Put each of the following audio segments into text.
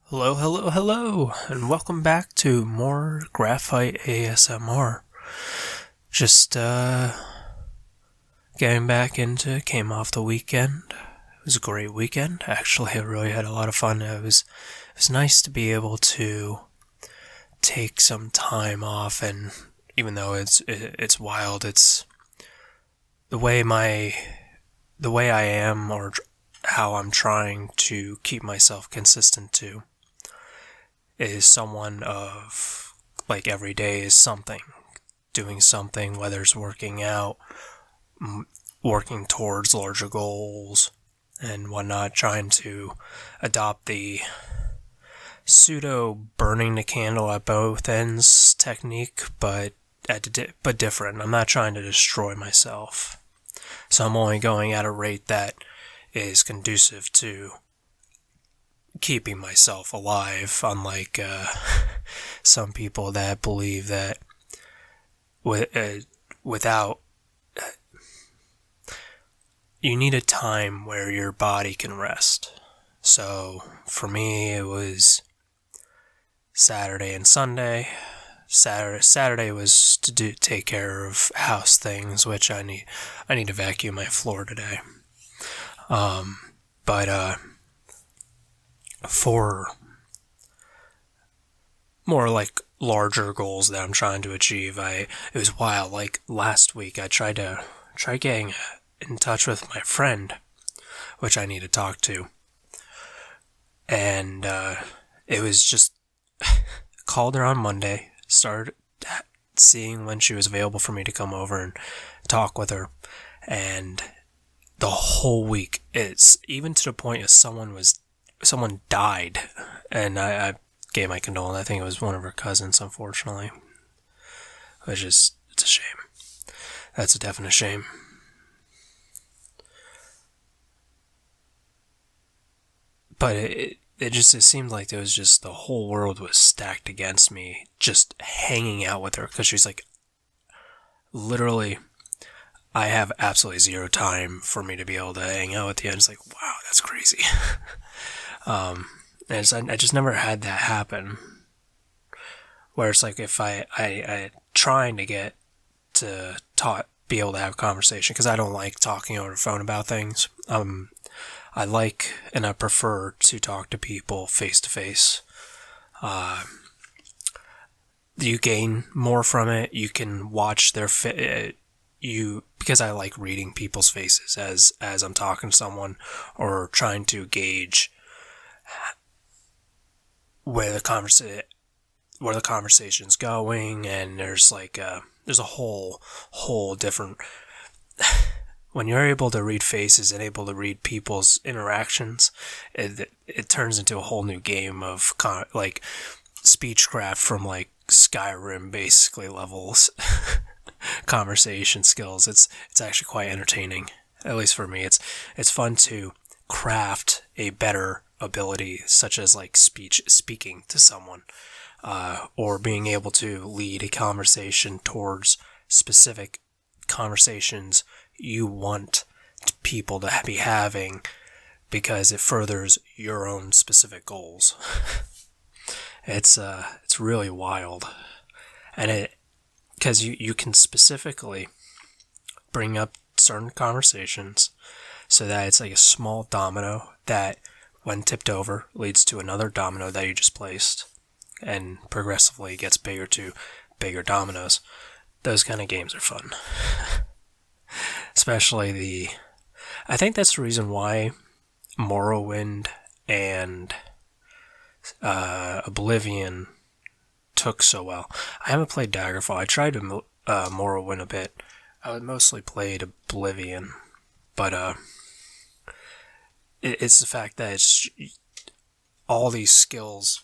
Hello, hello, hello, and welcome back to more Graphite ASMR. Just, getting back came off the weekend. It was a great weekend. Actually, I really had a lot of fun. It was nice to be able to take some time off, and even though it's wild, it's the way I am, or how I'm trying to keep myself consistent to, is someone of, like, every day is something. Doing something, whether it's working out, working towards larger goals, and whatnot, trying to adopt the pseudo burning the candle at both ends technique, but different. I'm not trying to destroy myself. So I'm only going at a rate that is conducive to keeping myself alive, unlike some people that believe that without you need a time where your body can rest. So for me, it was Saturday and Sunday. Saturday was to take care of house things, which I need to vacuum my floor today. But for more like larger goals that I'm trying to achieve, it was wild. Like last week, I tried getting in touch with my friend, which I need to talk to, and it was just called her on Monday, started seeing when she was available for me to come over and talk with her, and the whole week, it's even to the point of someone died, and I gave my condolences. I think it was one of her cousins, unfortunately. It's a shame. That's a definite shame. But it seemed like there was just the whole world was stacked against me, just hanging out with her, because she's like, literally, I have absolutely zero time for me to be able to hang out with you. And it's like, wow, that's crazy. And I just never had that happen. Where it's like if I trying to get to be able to have a conversation, because I don't like talking over the phone about things. I like and I prefer to talk to people face to face. You gain more from it. You can watch their because I like reading people's faces as I'm talking to someone, or trying to gauge where the conversation's going, and there's a whole different when you're able to read faces and able to read people's interactions, it turns into a whole new game of like speechcraft from like Skyrim basically levels. Conversation skills. It's actually quite entertaining. At least for me, it's fun to craft a better ability, such as like speaking to someone, or being able to lead a conversation towards specific conversations you want people to be having, because it furthers your own specific goals. It's really wild, and because you can specifically bring up certain conversations so that it's like a small domino that, when tipped over, leads to another domino that you just placed, and progressively gets bigger to bigger dominoes. Those kind of games are fun. Especially I think that's the reason why Morrowind and Oblivion took so well. I haven't played Daggerfall. I tried to Morrowind a bit. I mostly played Oblivion, but it's the fact that it's all these skills.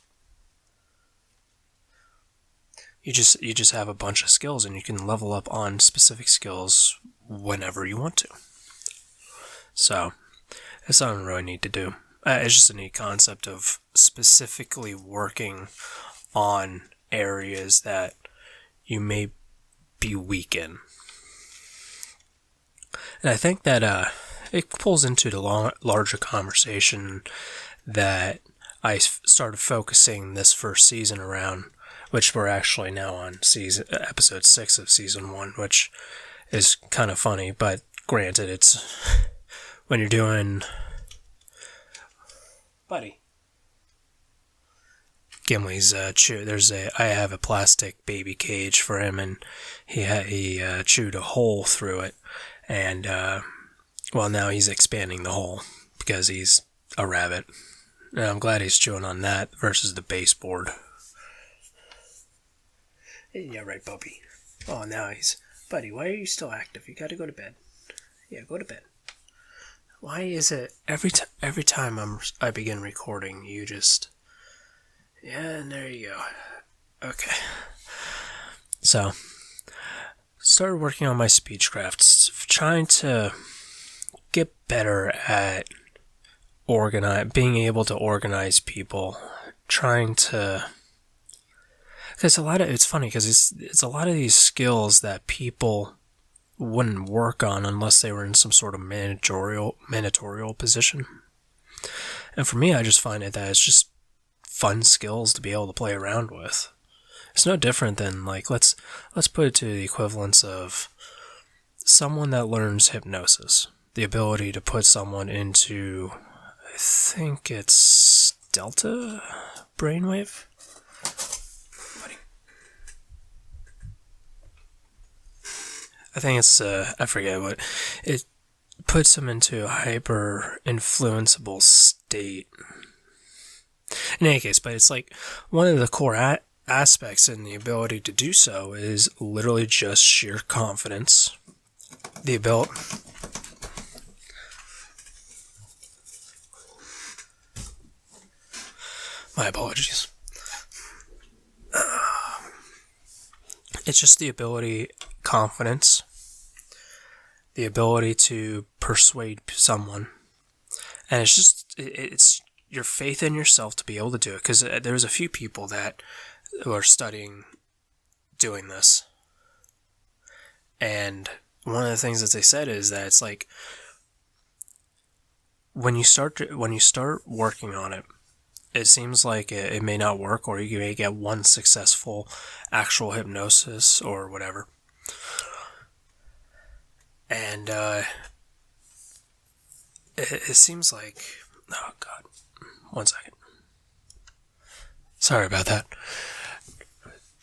You just have a bunch of skills, and you can level up on specific skills whenever you want to. So it's something I really need to do. It's just a neat concept of specifically working on areas that you may be weak in. And I think that it pulls into the larger conversation that I started focusing this first season around, which we're actually now on episode 6 of season 1, which is kind of funny, but granted, it's when you're doing, buddy, Gimli's Chute. I have a plastic baby cage for him, and he chewed a hole through it, and now he's expanding the hole because he's a rabbit. And I'm glad he's chewing on that versus the baseboard. Yeah, right, Bubby. Oh, now buddy, why are you still active? You gotta go to bed. Yeah, go to bed. Why is it every time I begin recording, you just... Yeah, and there you go. Okay. So, started working on my speechcraft, trying to get better at being able to organize people, trying to... Because it's funny, because it's a lot of these skills that people wouldn't work on unless they were in some sort of managerial position. And for me, I just find that it's just fun skills to be able to play around with. It's no different than, like, let's put it to the equivalence of someone that learns hypnosis. The ability to put someone into, I think it's delta brainwave? I think it's, I forget what, it puts them into a hyper-influenceable state. In any case, but it's like, one of the core aspects in the ability to do so is literally just sheer confidence. The ability... My apologies. It's just the ability... confidence, the ability to persuade someone, and it's your faith in yourself to be able to do it. Because there's a few people that are studying doing this, and one of the things that they said is that it's like when you start working on it, it seems like it may not work, or you may get one successful actual hypnosis or whatever. And it seems like... Oh, God. 1 second. Sorry about that.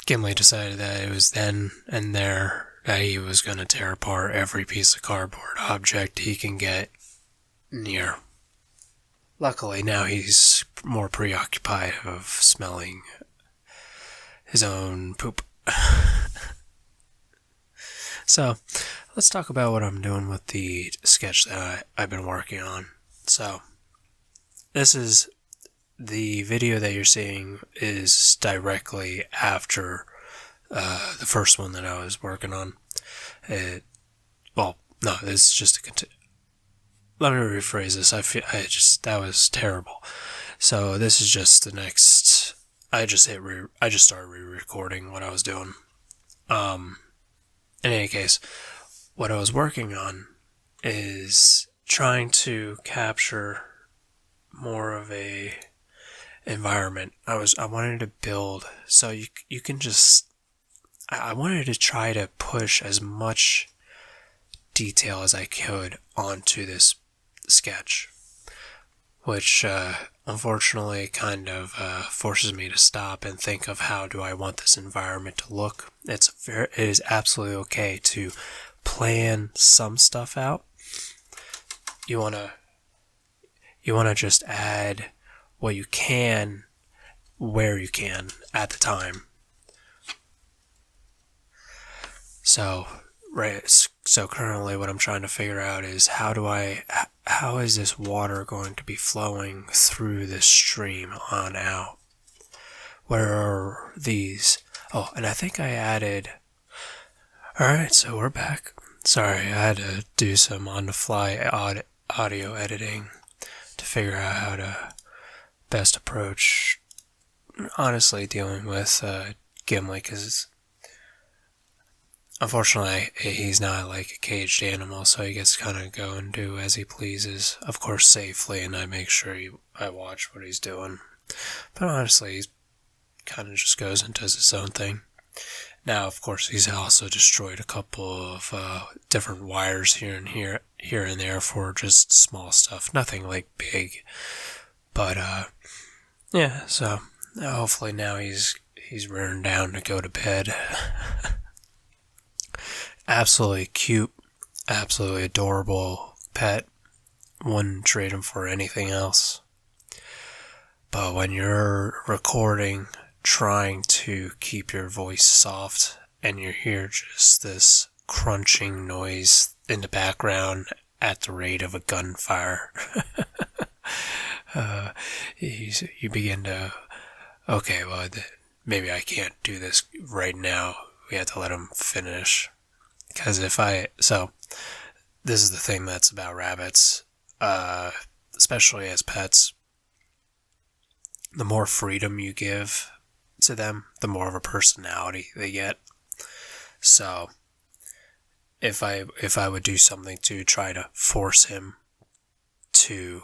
Gimli decided that it was then and there that he was going to tear apart every piece of cardboard object he can get near. Luckily, now he's more preoccupied of smelling his own poop. So, let's talk about what I'm doing with the sketch that I've been working on. So, this is the video that you're seeing is directly after the first one that I was working on. This is just a let me rephrase this. That was terrible. So this is just the next. I just started re-recording what I was doing. In any case, what I was working on is trying to capture more of a environment. I wanted to build, so you can just, I wanted to try to push as much detail as I could onto this sketch, which unfortunately kind of forces me to stop and think of how do I want this environment to look. It is absolutely okay to plan some stuff out. You wanna just add what you can where you can at the time. So currently what I'm trying to figure out is how is this water going to be flowing through this stream on out? Where are these? Oh, and I think I added... Alright, so we're back. Sorry, I had to do some on-the-fly audio editing to figure out how to best approach, honestly, dealing with Gimli, because unfortunately he's not like a caged animal, so he gets to kind of go and do as he pleases, of course safely, and I make sure I watch what he's doing. But honestly, he kind of just goes and does his own thing. Now, of course, he's also destroyed a couple of different wires here and there for just small stuff. Nothing like big. But yeah, so hopefully now he's rearing down to go to bed. Absolutely cute, absolutely adorable pet. Wouldn't trade him for anything else. But when you're recording, trying to keep your voice soft, and you hear just this crunching noise in the background at the rate of a gunfire, you begin to, okay, well, maybe I can't do this right now. We have to let him finish. Because this is the thing that's about rabbits, especially as pets. The more freedom you give to them, the more of a personality they get. So, if I would do something to try to force him to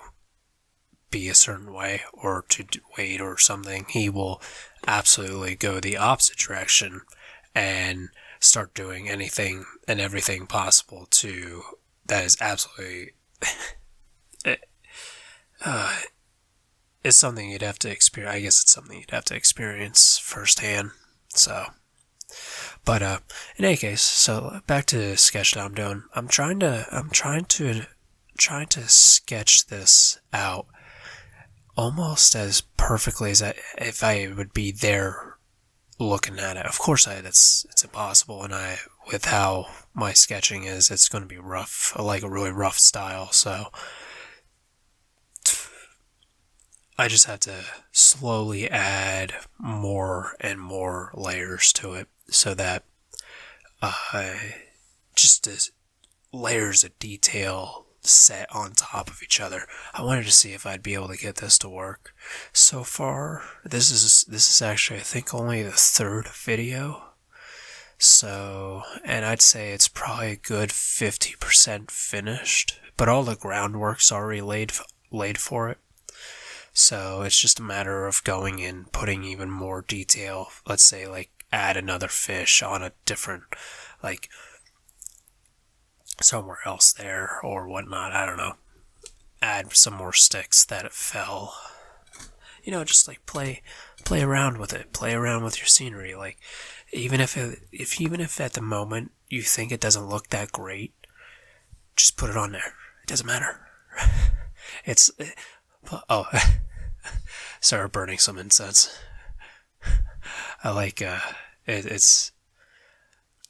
be a certain way or to wait or something, he will absolutely go the opposite direction and start doing anything and everything possible that is absolutely it's something you'd have to experience. I guess it's something you'd have to experience firsthand. So, but in any case, so back to the sketch that I'm doing. I'm trying to sketch this out almost as perfectly as if I would be there looking at it. Of course, it's impossible, and with how my sketching is, it's going to be rough, like a really rough style. So I just have to slowly add more and more layers to it so that just as layers of detail set on top of each other. I wanted to see if I'd be able to get this to work. So far, this is actually, I think, only the third video. So, and I'd say it's probably a good 50% finished, but all the groundwork's already laid for it. So it's just a matter of going in, putting even more detail. Let's say, like, add another fish on a different, like, somewhere else there or whatnot. I don't know. Add some more sticks that it fell. Just like play around with it. Play around with your scenery. Like, even if at the moment you think it doesn't look that great, just put it on there. It doesn't matter. Started burning some incense. I like it's.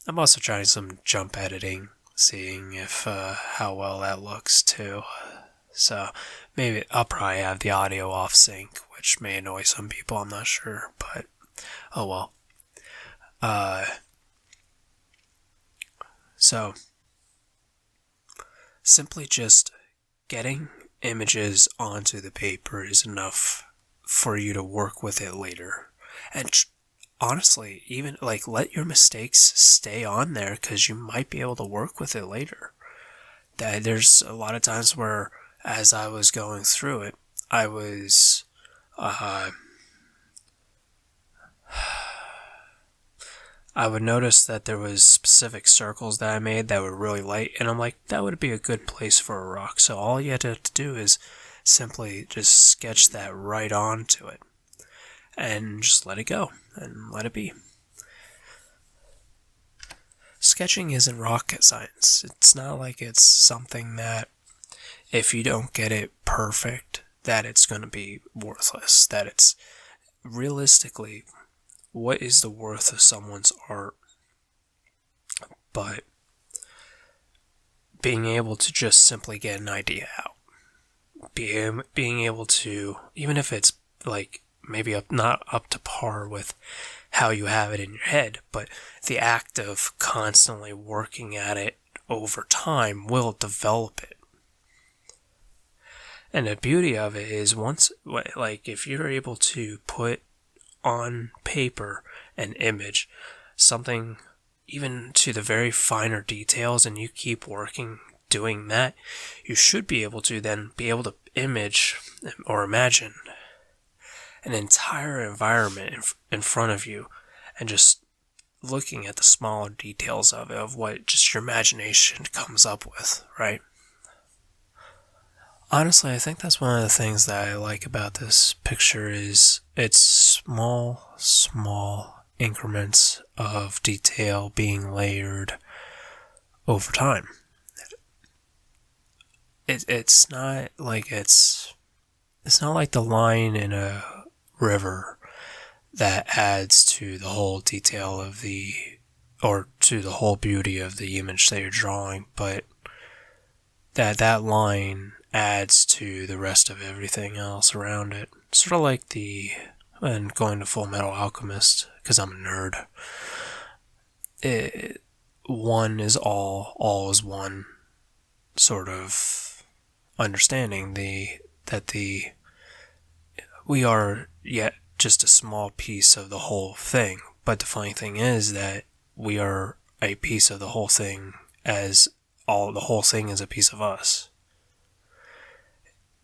I'm also trying some jump editing, seeing if how well that looks too. So maybe I'll probably have the audio off sync, which may annoy some people. I'm not sure, but oh well. So simply just getting images onto the paper is enough for you to work with it later. And honestly, even like let your mistakes stay on there because you might be able to work with it later. There's a lot of times where, as I was going through it, I was I would notice that there was specific circles that I made that were really light, and I'm like, that would be a good place for a rock. So all you have to do is simply just sketch that right onto it and just let it go and let it be. Sketching isn't rocket science. It's not like it's something that if you don't get it perfect, that it's going to be worthless. That it's realistically, what is the worth of someone's art? But being able to just simply get an idea out. Being able to, even if it's like maybe not up to par with how you have it in your head, but the act of constantly working at it over time will develop it. And the beauty of it is if you're able to put on paper an image, something even to the very finer details, and you keep working doing that, you should be able to then be able to image or imagine an entire environment in front of you, and just looking at the smaller details of it, of what just your imagination comes up with, right? Honestly, I think that's one of the things that I like about this picture is its small increments of detail being layered over time. It's not like it's not like the line in a river that adds to the whole detail of or to the whole beauty of the image that you're drawing, but that line adds to the rest of everything else around it. Sort of like and going to Full Metal Alchemist, because I'm a nerd, one is all is one sort of understanding that we are yet just a small piece of the whole thing. But the funny thing is that we are a piece of the whole thing, as the whole thing is a piece of us.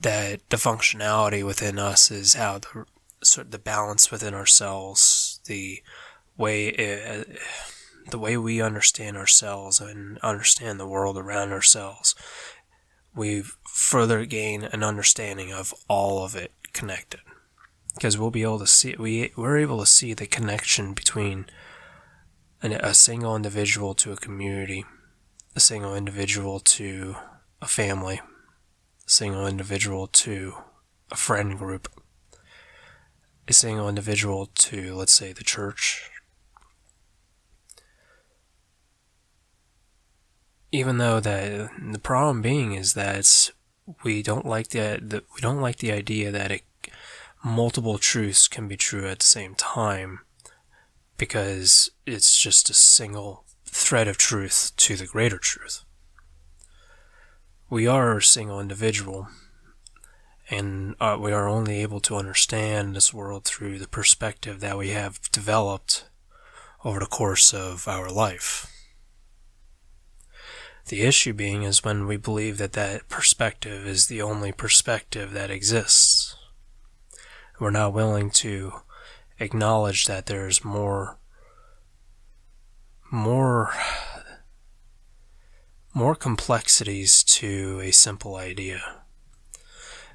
That the functionality within us is how the balance within ourselves, the way we understand ourselves and understand the world around ourselves, we further gain an understanding of all of it connected. Because we'll be able to see, we're able to see the connection between a single individual to a community, a single individual to a family, a single individual to a friend group, a single individual to, let's say, the church. Even though that the problem being is that we don't like the idea that multiple truths can be true at the same time, because it's just a single thread of truth to the greater truth. We are a single individual, and we are only able to understand this world through the perspective that we have developed over the course of our life. The issue being is when we believe that perspective is the only perspective that exists. We're not willing to acknowledge that there's more complexities to a simple idea.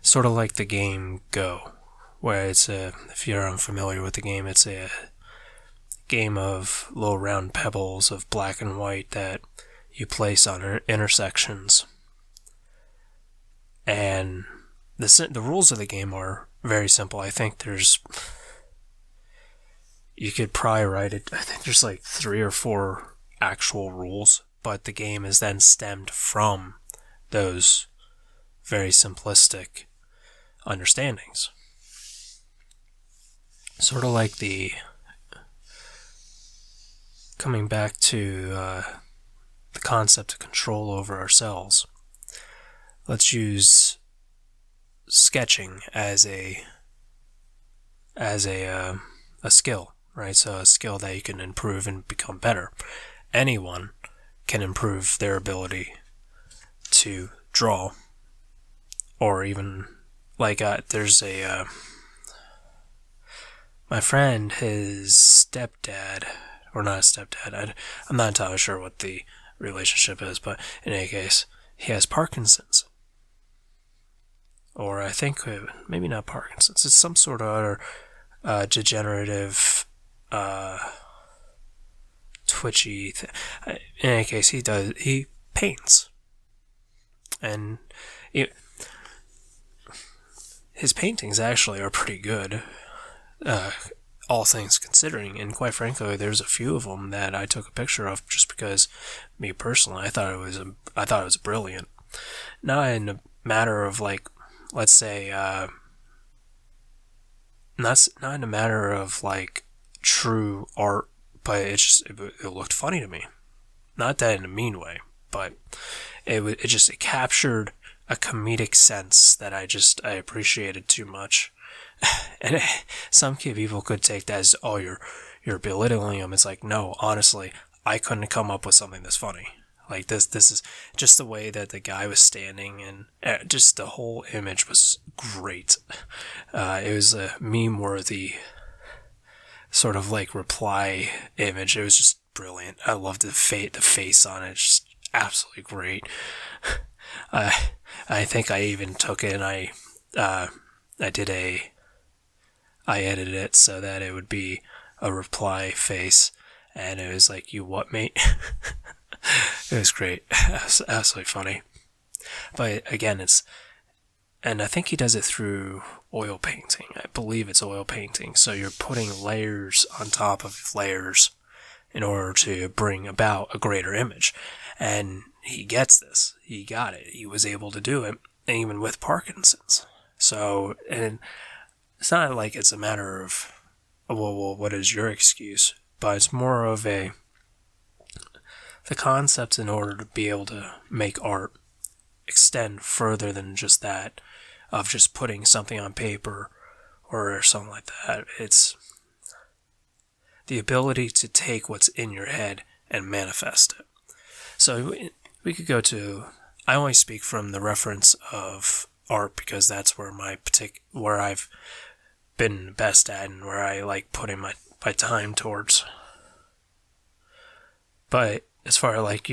Sort of like the game Go, where if you're unfamiliar with the game, it's a game of little round pebbles of black and white that you place on intersections. And the rules of the game are very simple. I think you could probably write it, I think there's like 3 or 4 actual rules, but the game is then stemmed from those very simplistic understandings. Sort of like coming back to the concept of control over ourselves. Let's use sketching as a skill, right? So a skill that you can improve and become better. Anyone can improve their ability to draw, or even like there's my friend, his stepdad, or not a stepdad, I'm not entirely sure what the relationship is, but in any case, he has Parkinson's. Or I think maybe not Parkinson's. It's some sort of other degenerative, twitchy thing. In any case, he paints, and his paintings actually are pretty good, all things considering. And quite frankly, there's a few of them that I took a picture of just because, me personally, I thought it was brilliant. Not in a matter of like, let's say, not in a matter of like true art, but it looked funny to me. Not that in a mean way, but it captured a comedic sense that I appreciated too much. And some people could take that as, oh, you're belittling him. It's like, no, honestly, I couldn't come up with something this funny. Like this is just the way that the guy was standing, and just the whole image was great. It was a meme-worthy sort of like reply image. It was just brilliant. I loved the face on it. It's just absolutely great. I think I even took it and I edited it so that it would be a reply face, and it was like, "You what, mate?" It was great. It was absolutely funny. But again, and I think he does it through oil painting. I believe it's oil painting. So you're putting layers on top of layers in order to bring about a greater image. And he gets this. He got it. He was able to do it, even with Parkinson's. So, and it's not like it's a matter of, well, what is your excuse? But it's more of the concept in order to be able to make art extend further than just that of just putting something on paper or something like that. It's the ability to take what's in your head and manifest it. So we could go to, I only speak from the reference of art because that's where where I've been best at and where I like putting my time towards. But as far as like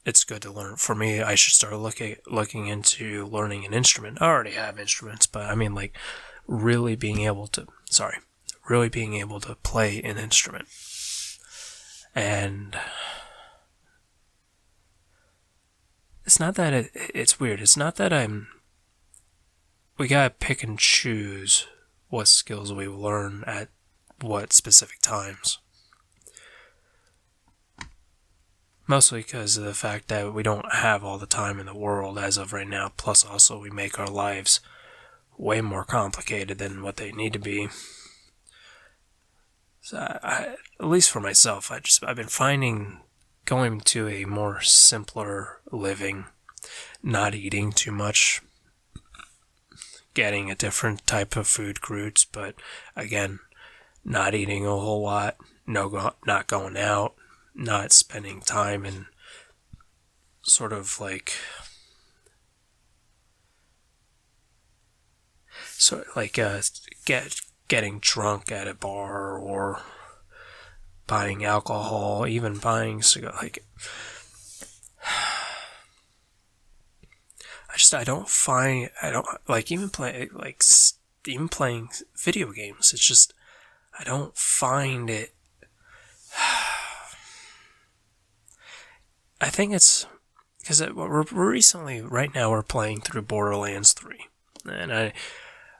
it's good to learn. For me, I should start looking into learning an instrument. I already have instruments, but I mean like really being able to play an instrument. And it's not that it's weird. It's not that we gotta pick and choose what skills we learn at what specific times. Mostly because of the fact that we don't have all the time in the world as of right now. Plus also we make our lives way more complicated than what they need to be. So at least for myself, I've been finding going to a more simpler living, not eating too much, getting a different type of food groups, but again, not eating a whole lot, not going out, not spending time in sort of like getting drunk at a bar or buying alcohol, even buying cigar. Like I don't like even playing video games. It's just I don't find it. I think it's because we're recently, right now, we're playing through Borderlands 3, and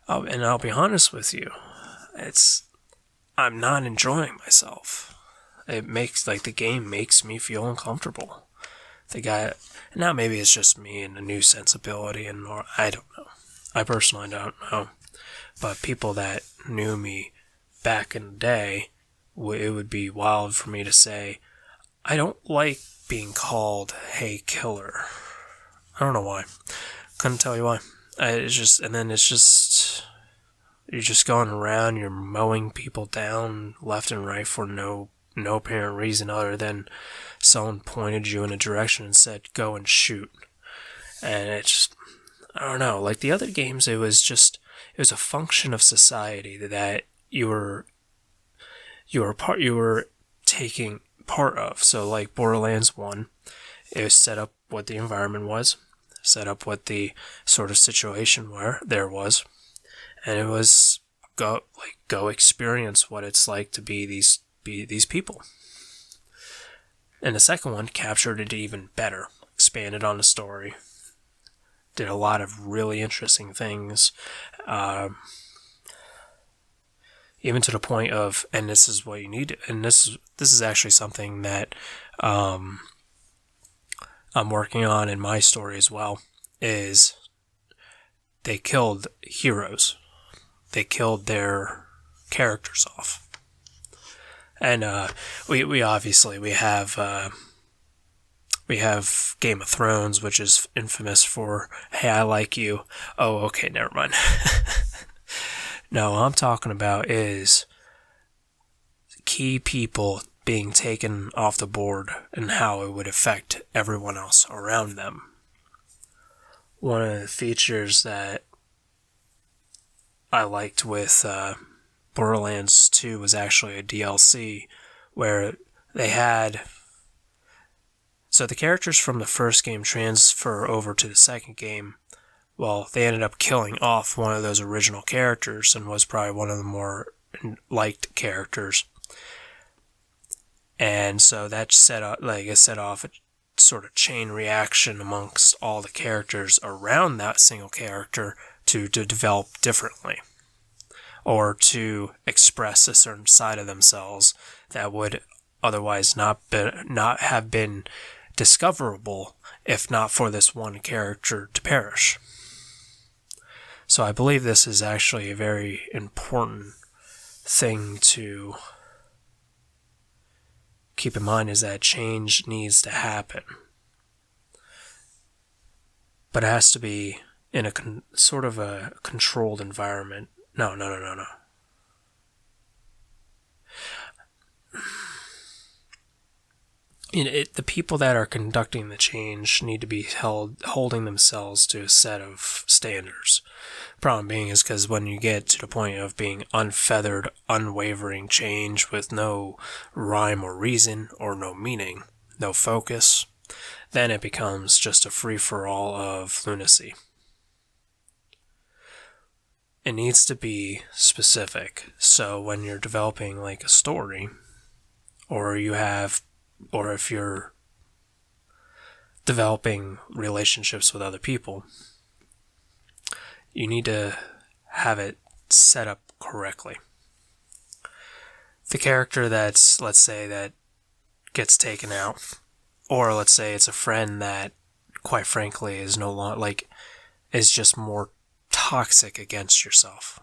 I'll be honest with you, I'm not enjoying myself. The game makes me feel uncomfortable. Now maybe it's just me and a new sensibility, and more, I don't know. I personally don't know, but people that knew me back in the day, it would be wild for me to say, I don't like being called "Hey Killer." I don't know why. Couldn't tell you why. You're just going around, you're mowing people down left and right for no apparent reason other than someone pointed you in a direction and said, "Go and shoot." And I don't know. Like the other games, it was a function of society that you were taking part of. So like Borderlands 1, it was set up what the environment was, set up what the sort of situation where there was, and it was go experience what it's like to be these people. And the second one captured it even better, expanded on the story, did a lot of really interesting things, even to the point of, and this is what you need, and this is actually something that I'm working on in my story as well, is they killed heroes. They killed their characters off. And we obviously have Game of Thrones, which is infamous for, "Hey, I like you." Oh, okay, never mind. No, what I'm talking about is key people being taken off the board and how it would affect everyone else around them. One of the features that I liked with Borderlands 2 was actually a DLC where they had... So the characters from the first game transfer over to the second game. Well, they ended up killing off one of those original characters and was probably one of the more liked characters. And so that set off a sort of chain reaction amongst all the characters around that single character to develop differently, or to express a certain side of themselves that would otherwise not have been discoverable if not for this one character to perish. So I believe this is actually a very important thing to keep in mind, is that change needs to happen. But it has to be in a sort of a controlled environment. No. The people that are conducting the change need to be holding themselves to a set of standards. Problem being is because when you get to the point of being unfeathered, unwavering change with no rhyme or reason or no meaning, no focus, then it becomes just a free-for-all of lunacy. It needs to be specific. So when you're developing like a story, or if you're developing relationships with other people, you need to have it set up correctly. The character that's, let's say, that gets taken out, or let's say it's a friend that, quite frankly, is no longer, is just more toxic against yourself.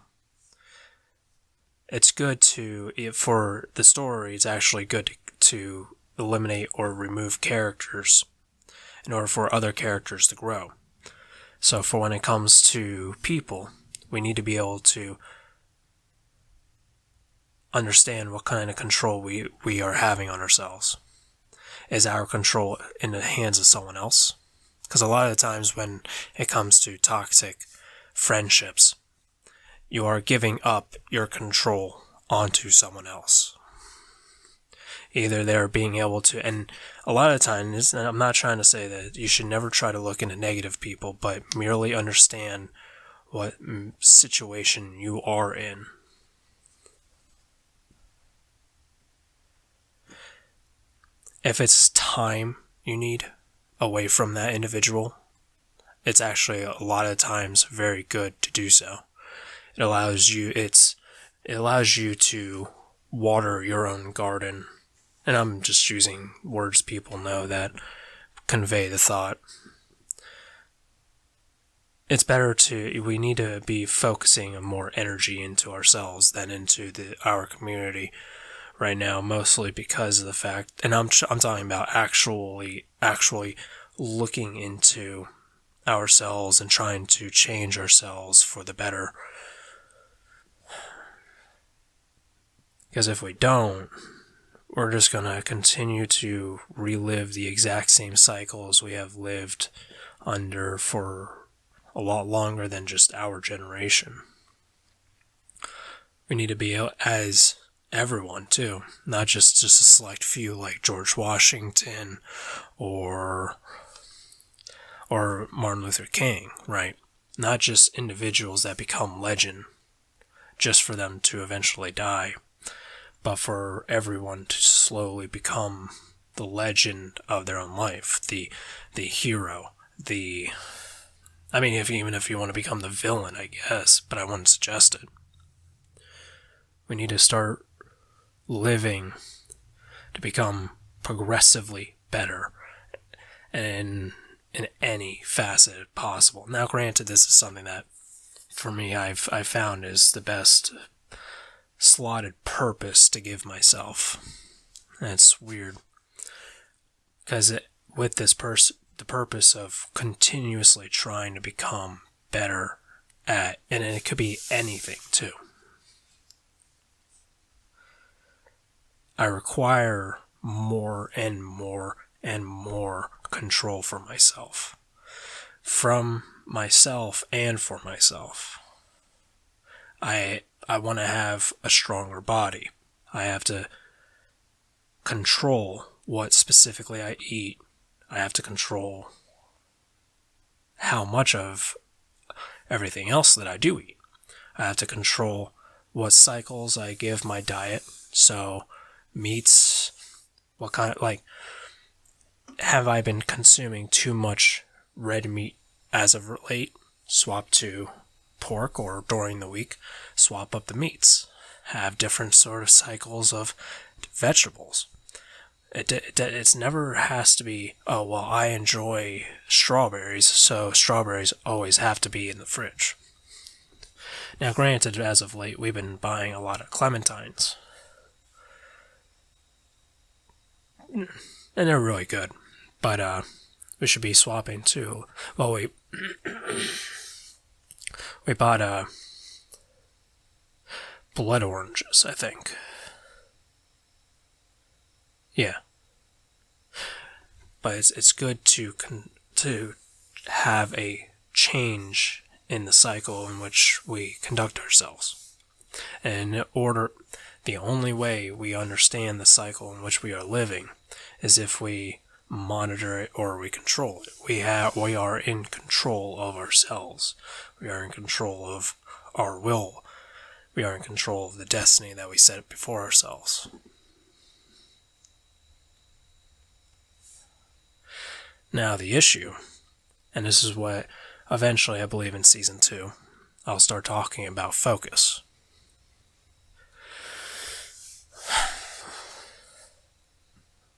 It's good for the story, it's actually good to eliminate or remove characters in order for other characters to grow. So for when it comes to people, we need to be able to understand what kind of control we are having on ourselves. Is our control in the hands of someone else? Because a lot of the times when it comes to toxic friendships, you are giving up your control onto someone else. Either they're being able to, and a lot of the times, I'm not trying to say that you should never try to look into negative people, but merely understand what situation you are in. If it's time you need away from that individual, it's actually a lot of times very good to do so. It allows you to water your own garden. And I'm just using words people know that convey the thought. It's better we need to be focusing more energy into ourselves than into our community right now, mostly because of the fact, and I'm talking about actually looking into ourselves and trying to change ourselves for the better. Because if we don't, we're just going to continue to relive the exact same cycles we have lived under for a lot longer than just our generation. We need to be, as everyone too, not just a select few like George Washington or Martin Luther King, right? Not just individuals that become legend just for them to eventually die, but for everyone to slowly become the legend of their own life, the hero, even if you want to become the villain, I guess, but I wouldn't suggest it. We need to start living to become progressively better in any facet possible. Now, granted, this is something that, for me, I've found is the best slotted purpose to give myself. And it's weird, because with this the purpose of continuously trying to become better at, and it could be anything too. I require more and more and more control for myself. From myself and for myself. I want to have a stronger body. I have to control what specifically I eat. I have to control how much of everything else that I do eat. I have to control what cycles I give my diet. So, meats, what kind of, like, have I been consuming too much red meat as of late? Swap to pork, or during the week, swap up the meats. Have different sort of cycles of vegetables. It's never has to be, oh, well, I enjoy strawberries, so strawberries always have to be in the fridge. Now, granted, as of late, we've been buying a lot of clementines. And they're really good. But we should be swapping to, well, we bought blood oranges, I think. Yeah. But it's good to have a change in the cycle in which we conduct ourselves. And the only way we understand the cycle in which we are living is if we monitor it or we control it. We are in control of ourselves. We are in control of our will. We are in control of the destiny that we set before ourselves. Now the issue, and this is what eventually I believe in season 2, I'll start talking about focus.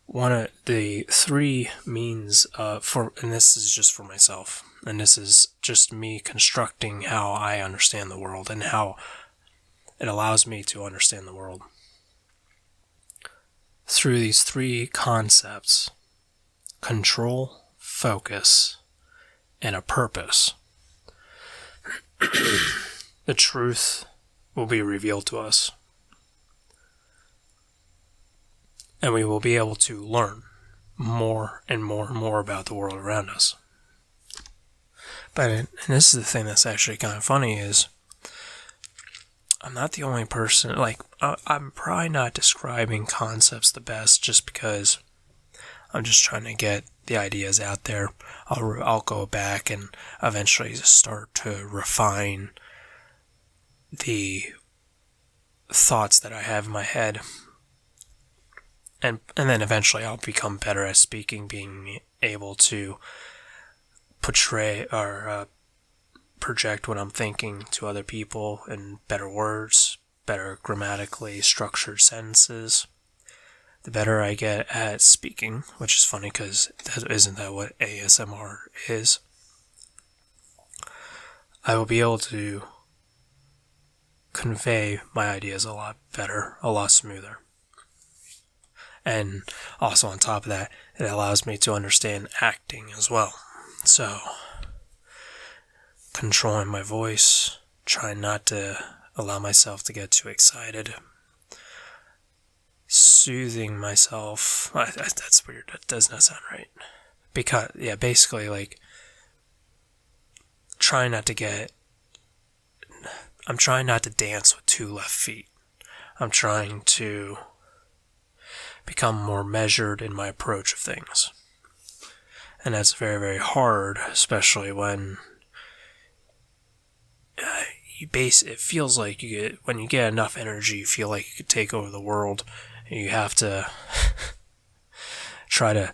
One of the 3 means and this is just for myself, and this is just me constructing how I understand the world and how it allows me to understand the world. Through these 3 concepts: control, focus, and a purpose, the truth will be revealed to us. And we will be able to learn more and more and more about the world around us. And this is the thing that's actually kind of funny, is I'm not the only person, I'm probably not describing concepts the best just because I'm just trying to get the ideas out there. I'll go back and eventually start to refine the thoughts that I have in my head. And then eventually I'll become better at speaking, being able to portray or project what I'm thinking to other people in better words, better grammatically structured sentences. The better I get at speaking, which is funny because isn't that what ASMR is? I will be able to convey my ideas a lot better, a lot smoother. And also on top of that, it allows me to understand acting as well. So, controlling my voice, trying not to allow myself to get too excited, soothing myself. That's weird. That does not sound right. Because, basically, I'm trying not to dance with 2 left feet. I'm trying to become more measured in my approach of things. And that's very, very hard, especially when it feels like when you get enough energy, you feel like you could take over the world, and you have to try to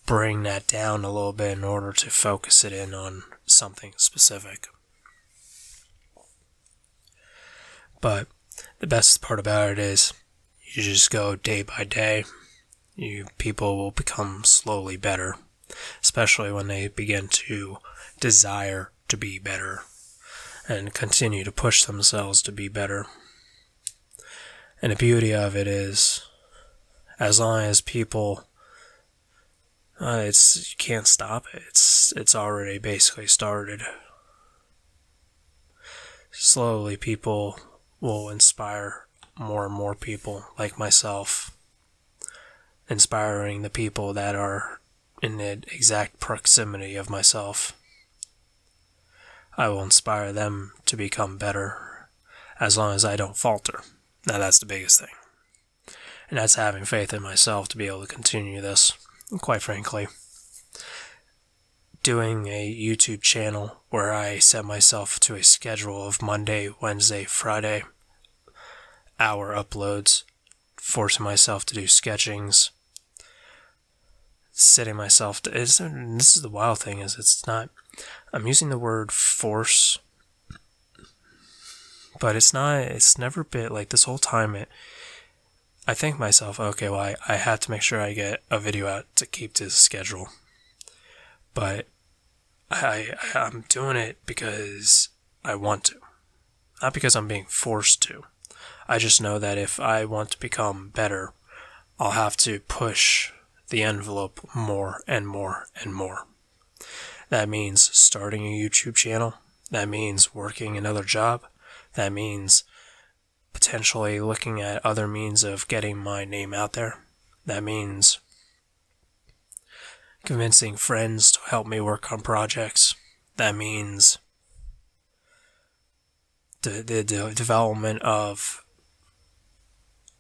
bring that down a little bit in order to focus it in on something specific. But the best part about it is you just go day by day. People will become slowly better, especially when they begin to desire to be better and continue to push themselves to be better. And the beauty of it is, as long as people, you can't stop it. It's already basically started. Slowly, people will inspire more and more people like myself inspiring the people that are in the exact proximity of myself. I will inspire them to become better as long as I don't falter. Now that's the biggest thing. And that's having faith in myself to be able to continue this. And quite frankly, doing a YouTube channel where I set myself to a schedule of Monday, Wednesday, Friday, hour uploads, forcing myself to do sketchings, setting myself to, this is the wild thing, is it's not, I'm using the word force, but it's never been, like this whole time, I think to myself, okay, well, I have to make sure I get a video out to keep to the schedule, but I'm doing it because I want to, not because I'm being forced to. I just know that if I want to become better, I'll have to push the envelope more and more and more. That means starting a YouTube channel. That means working another job. That means potentially looking at other means of getting my name out there. That means convincing friends to help me work on projects. That means the development of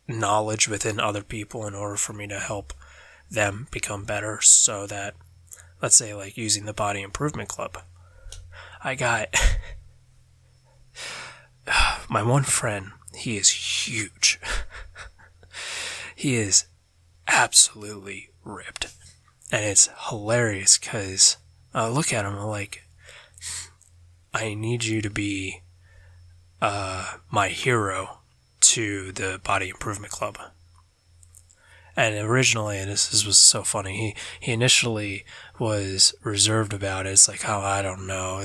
knowledge within other people in order for me to help them become better, so that, let's say, like using the Body Improvement Club, I got my one friend, he is huge. He is absolutely ripped. And it's hilarious because I look at him, I'm like, I need you to be my hero to the Body Improvement Club. And originally, and this was so funny, he initially was reserved about it. It's like, oh, I don't know.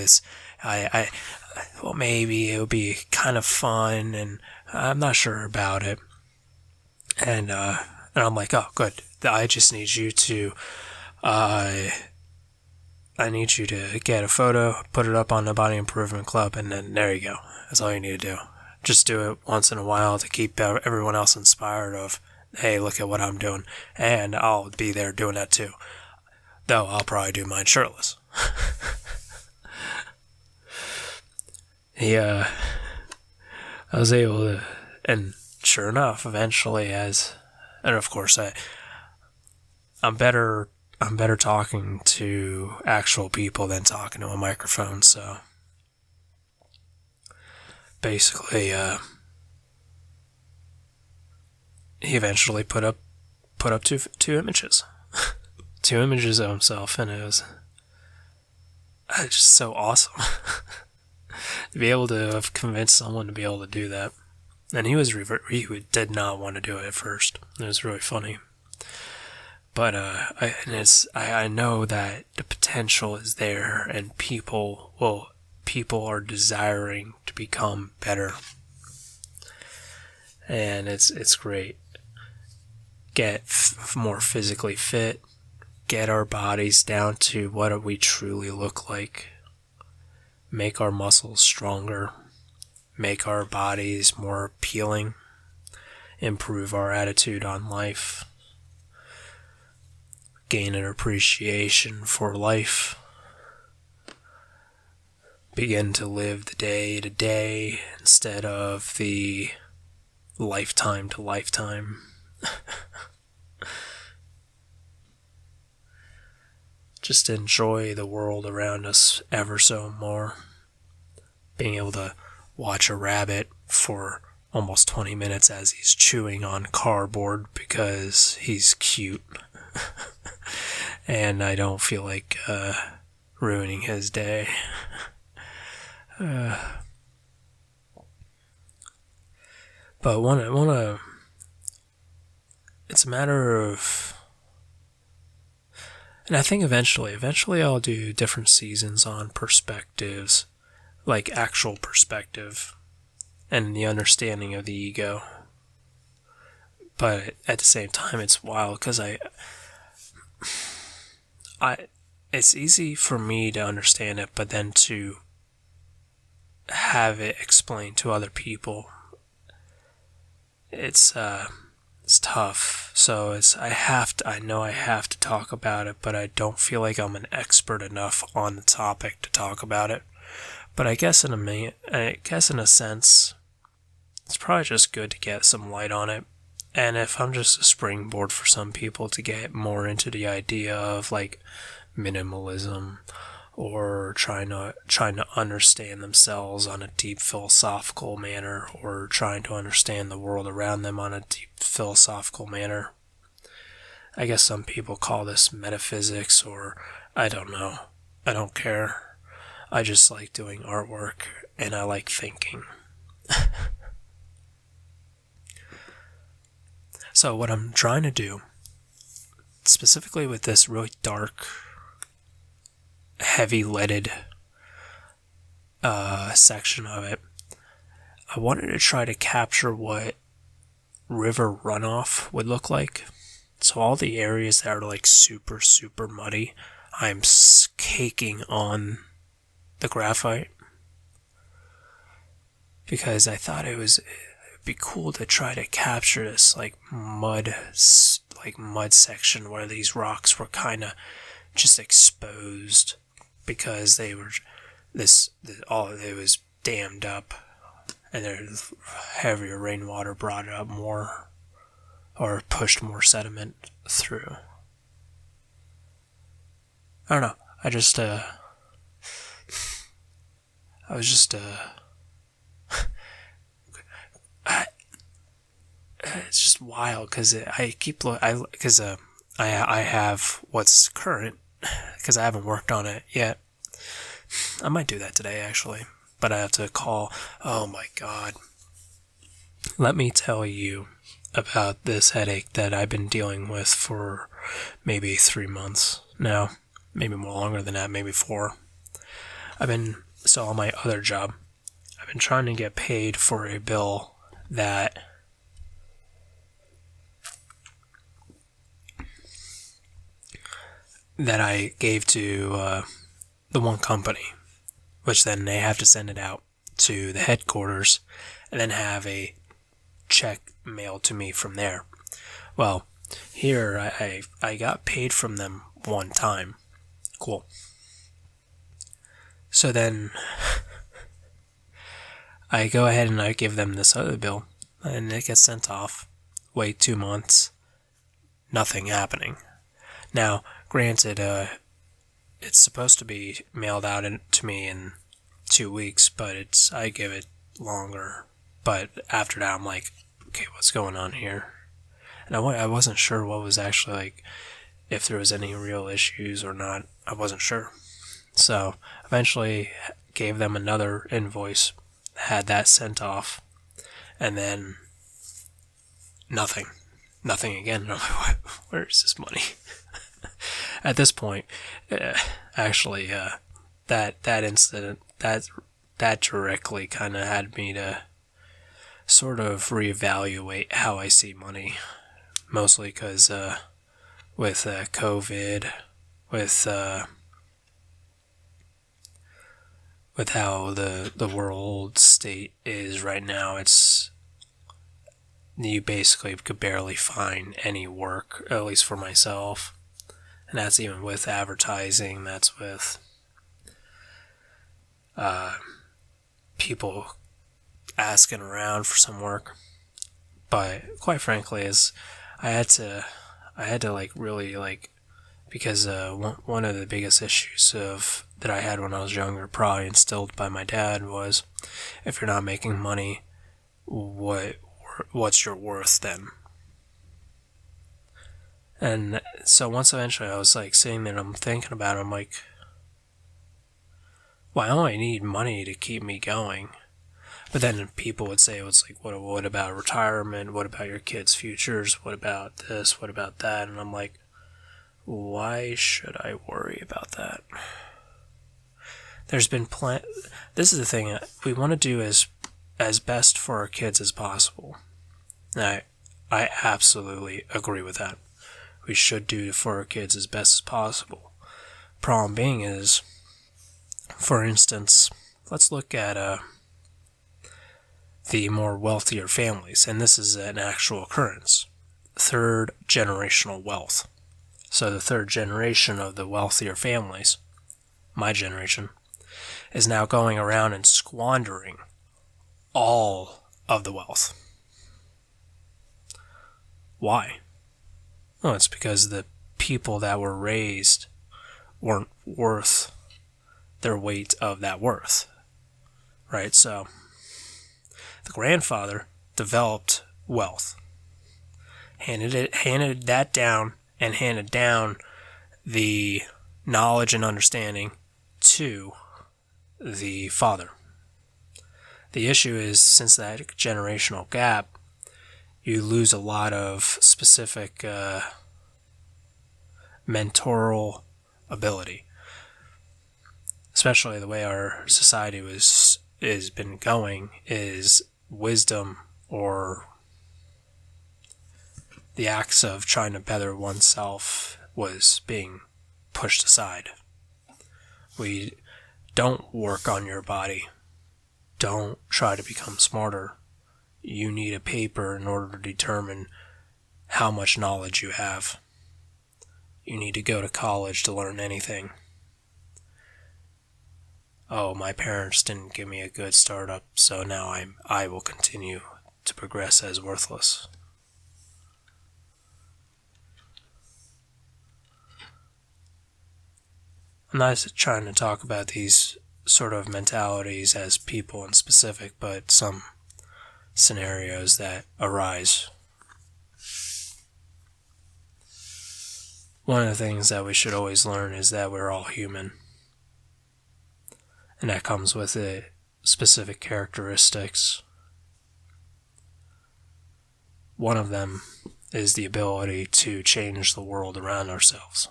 Well, maybe it would be kind of fun, and I'm not sure about it. And I'm like, oh, good. I just need you to, I need you to get a photo, put it up on the Body Improvement Club, and then there you go. That's all you need to do. Just do it once in a while to keep everyone else inspired of, hey, look at what I'm doing. And I'll be there doing that too. Though I'll probably do mine shirtless. I was able to, and sure enough, eventually, and of course I'm better talking to actual people than talking to a microphone, so basically, he eventually put up two images. Two images of himself, and it was just so awesome to be able to have convinced someone to be able to do that. And he did not want to do it at first. It was really funny. But I know that the potential is there, and people are desiring to become better, and it's great. Get more physically fit, get our bodies down to what we truly look like, make our muscles stronger, make our bodies more appealing, improve our attitude on life, gain an appreciation for life, begin to live the day to day instead of the lifetime to lifetime. Just enjoy the world around us ever so more. Being able to watch a rabbit for almost 20 minutes as he's chewing on cardboard because he's cute. And I don't feel like ruining his day. But it's a matter of, and I think eventually I'll do different seasons on perspectives, like actual perspective and the understanding of the ego. But at the same time, it's wild because it's easy for me to understand it, but then to have it explained to other people, it's tough. So I know I have to talk about it, but I don't feel like I'm an expert enough on the topic to talk about it. But I guess in a sense, it's probably just good to get some light on it. And if I'm just a springboard for some people to get more into the idea of like minimalism, or trying to understand themselves on a deep philosophical manner, or trying to understand the world around them on a deep philosophical manner. I guess some people call this metaphysics, or I don't know. I don't care. I just like doing artwork, and I like thinking. So what I'm trying to do, specifically with this really dark, heavy leaded section of it, I wanted to try to capture what river runoff would look like. So all the areas that are like super, super muddy, I'm caking on the graphite, because I thought it'd be cool to try to capture this like mud section where these rocks were kind of just exposed because it was dammed up, and there's heavier rainwater brought it up more, or pushed more sediment through. I don't know. It's just wild because I have what's current, because I haven't worked on it yet. I might do that today actually, but I have to call. Oh my god. Let me tell you about this headache that I've been dealing with for maybe 3 months now, maybe more longer than that, maybe 4. On my other job, I've been trying to get paid for a bill that I gave to the one company, which then they have to send it out to the headquarters and then have a check mailed to me from there. Well, here I got paid from them one time. Cool. So then I go ahead and I give them this other bill, and it gets sent off. Wait 2 months. Nothing happening. Now, granted, it's supposed to be mailed out to me in 2 weeks, but I give it longer. But after that, I'm like, okay, what's going on here? And I wasn't sure what was actually like, if there was any real issues or not. I wasn't sure. So eventually gave them another invoice, had that sent off, and then nothing again. And I'm like, where is this money? At this point, actually, that incident, that directly kind of had me to sort of reevaluate how I see money, mostly because with COVID, with how the world state is right now, you basically could barely find any work, at least for myself. And that's even with advertising, that's with people asking around for some work. But quite frankly, I had to like really like, because one of the biggest issues that I had when I was younger, probably instilled by my dad, was if you're not making money, what's your worth then? And so once eventually I was like sitting there and I'm thinking about it, I'm like, well, I only need money to keep me going. But then people would say, it's like, what about retirement? What about your kids' futures? What about this? What about that? And I'm like, why should I worry about that? There's been this is the thing, we want to do as best for our kids as possible. I absolutely agree with that. We should do for our kids as best as possible. Problem being is, for instance, let's look at the more wealthier families, and this is an actual occurrence. third generational wealth. So the third generation of the wealthier families, my generation, is now going around and squandering all of the wealth. Why? Well, it's because the people that were raised weren't worth their weight of that worth, right? So the grandfather developed wealth, handed that down, and handed down the knowledge and understanding to the father. The issue is, since that generational gap, you lose a lot of specific mentoral ability. Especially the way our society has been going, is wisdom, or the acts of trying to better oneself, was being pushed aside. We don't work on your body. Don't try to become smarter. You need a paper in order to determine how much knowledge you have. You need to go to college to learn anything. Oh, my parents didn't give me a good startup, so now I will continue to progress as worthless. I'm not trying to talk about these sort of mentalities as people in specific, but some scenarios that arise. One of the things that we should always learn is that we're all human. And that comes with specific characteristics. One of them is the ability to change the world around ourselves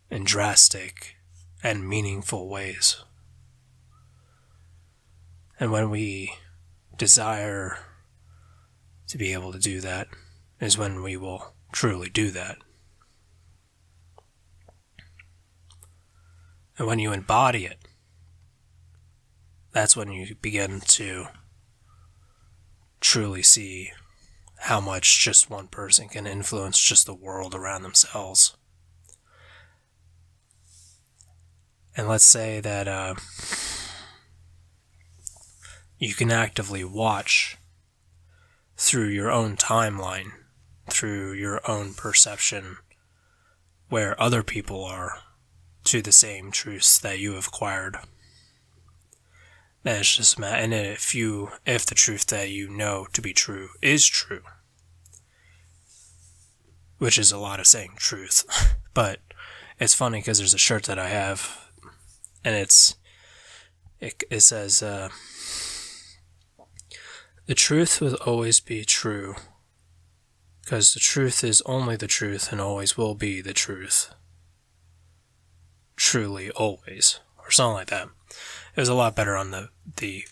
in drastic and meaningful ways. And when we desire to be able to do that, is when we will truly do that. And when you embody it, that's when you begin to truly see how much just one person can influence just the world around themselves. And let's say that you can actively watch through your own timeline, through your own perception, where other people are to the same truths that you have acquired. Then it's just and if the truth that you know to be true is true, which is a lot of saying truth, but it's funny because there's a shirt that I have, and it says, the truth will always be true, because the truth is only the truth and always will be the truth. Truly, always, or something like that. It was a lot better on the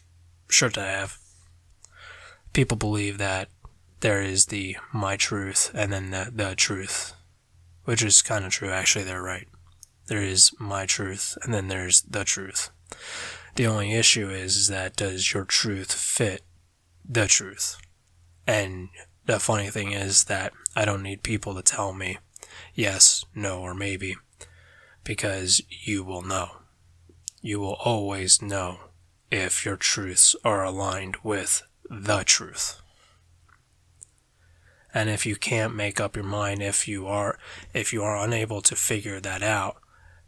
shirt that I have. People believe that there is the my truth and then the truth, which is kind of true. Actually, they're right. There is my truth and then there's the truth. The only issue is that does your truth fit the truth? And the funny thing is that I don't need people to tell me yes, no, or maybe, because you will know. You will always know if your truths are aligned with the truth. And if you can't make up your mind, if you are unable to figure that out,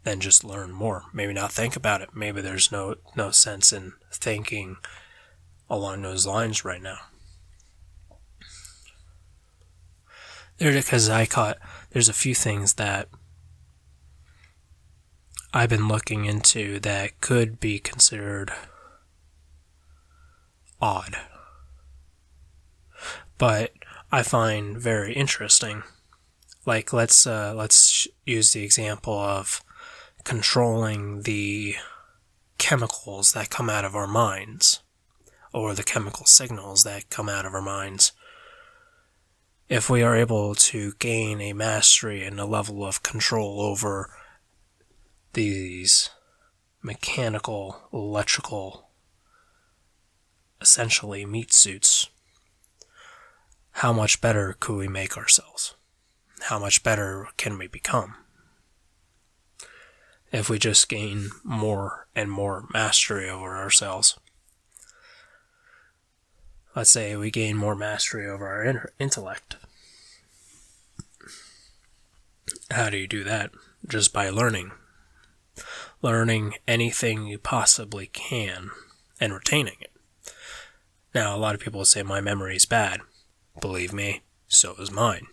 then just learn more. Maybe not think about it. Maybe there's no sense in thinking along those lines right now. There's a few things that I've been looking into that could be considered odd, but I find very interesting. Like let's use the example of controlling the chemicals that come out of our minds, or the chemical signals that come out of our minds. If we are able to gain a mastery and a level of control over these mechanical, electrical, essentially meat suits, how much better could we make ourselves? How much better can we become? If we just gain more and more mastery over ourselves. Let's say we gain more mastery over our intellect. How do you do that? Just by learning. Learning anything you possibly can and retaining it. Now, a lot of people say my memory is bad. Believe me, so is mine.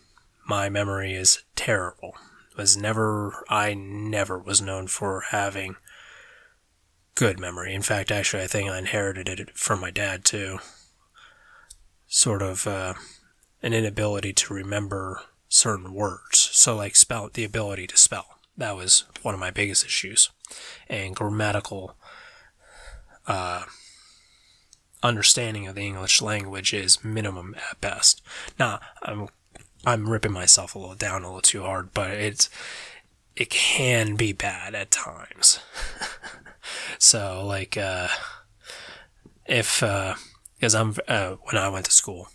My memory is terrible. I never was known for having good memory. In fact, actually, I think I inherited it from my dad, too. Sort of an inability to remember certain words. So, like, the ability to spell. That was one of my biggest issues. And grammatical understanding of the English language is minimum at best. Now, I'm ripping myself a little too hard, but it can be bad at times. So, like, because when I went to school,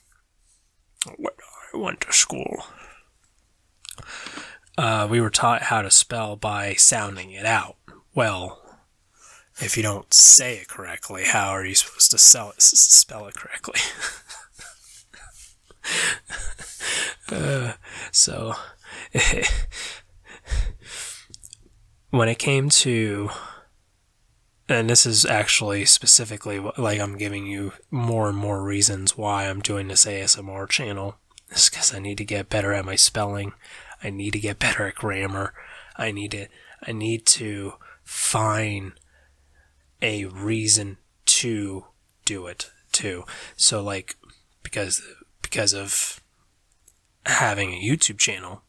we were taught how to spell by sounding it out. Well, if you don't say it correctly, how are you supposed to spell it correctly? So, when it came to, and this is actually specifically, like, I'm giving you more and more reasons why I'm doing this ASMR channel. It's because I need to get better at my spelling. I need to get better at grammar. I need to find a reason to do it too. So, like, because of having a YouTube channel,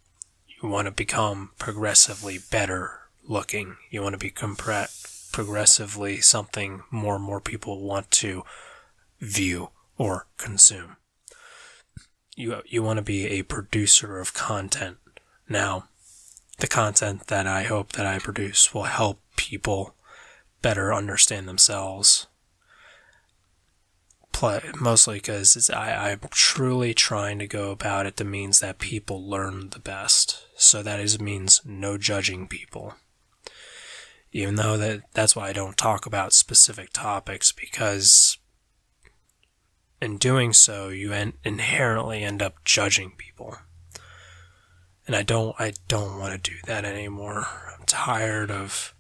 you want to become progressively better looking. You want to become progressively something more and more people want to view or consume. You want to be a producer of content. Now, the content that I hope that I produce will help people better understand themselves. Mostly because I'm truly trying to go about it the means that people learn the best. So that means no judging people. Even though that's why I don't talk about specific topics, because in doing so, you inherently end up judging people. And I don't want to do that anymore. I'm tired of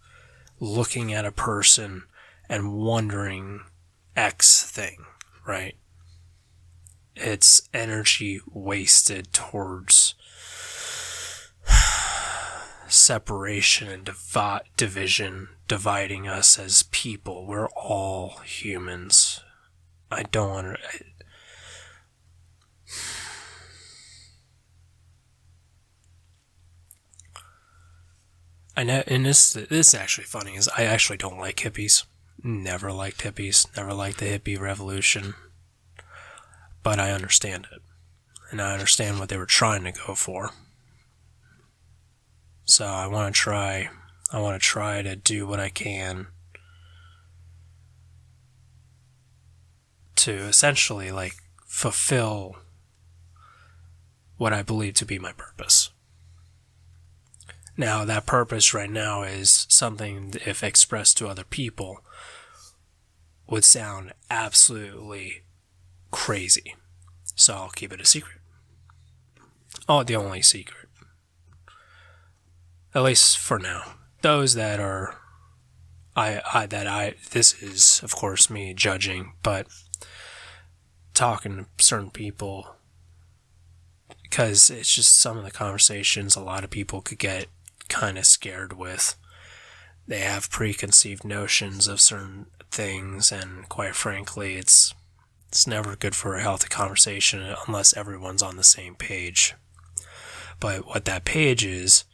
looking at a person and wondering X thing, right? It's energy wasted towards separation and division, dividing us as people. We're all humans. I don't want to... I know, and this is actually funny, is I actually don't like hippies. Never liked hippies. Never liked the hippie revolution. But I understand it. And I understand what they were trying to go for. So I want to try to do what I can to essentially, like, fulfill what I believe to be my purpose. Now, that purpose right now is something, if expressed to other people, would sound absolutely crazy. So I'll keep it a secret. Oh, the only secret. At least for now. Those that are... this is, of course, me judging, but talking to certain people, because it's just some of the conversations a lot of people could get kind of scared with. They have preconceived notions of certain things, and quite frankly, it's never good for a healthy conversation unless everyone's on the same page. But what that page is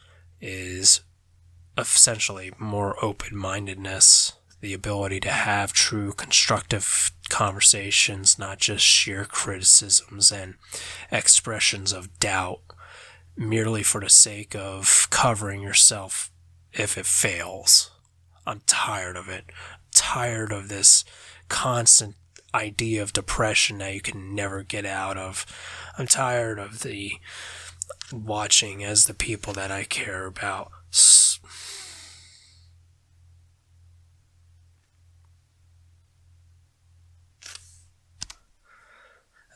essentially more open-mindedness, the ability to have true constructive conversations, not just sheer criticisms and expressions of doubt merely for the sake of covering yourself if it fails. I'm tired of it. I'm tired of this constant idea of depression that you can never get out of. I'm tired of the watching as the people that I care about